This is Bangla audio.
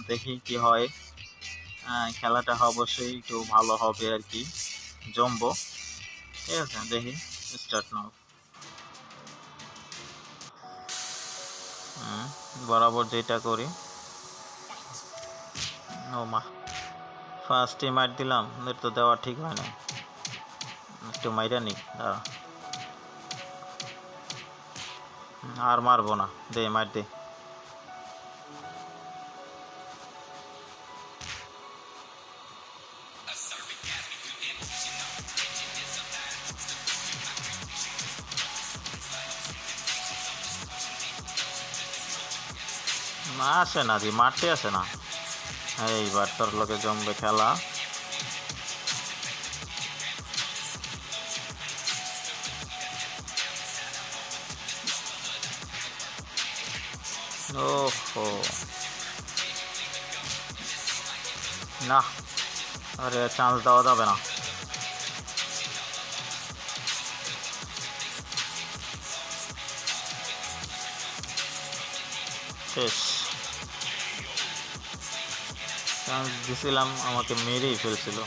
দেখি কি হয়। খেলাটা অবশ্যই একটু ভালো হবে আর কি, জমবো। ঠিক আছে, দেখি স্টার্ট নাও। বরাবর যেটা করি। ও মা, ফার্স্টে মার দিলাম, তো দেওয়া ঠিক হয় না। একটু মাইরা নি, আর মারবো না, দে মার দে। না আসে না, দি মারতে আসে না। এইবার তোর লোকে জমবে খেলা। ওহো, না, আরে চান্স দেওয়া যাবে না। শেষ, চান্স দিছিলাম, আমাকে মেরেই ফেলছিল।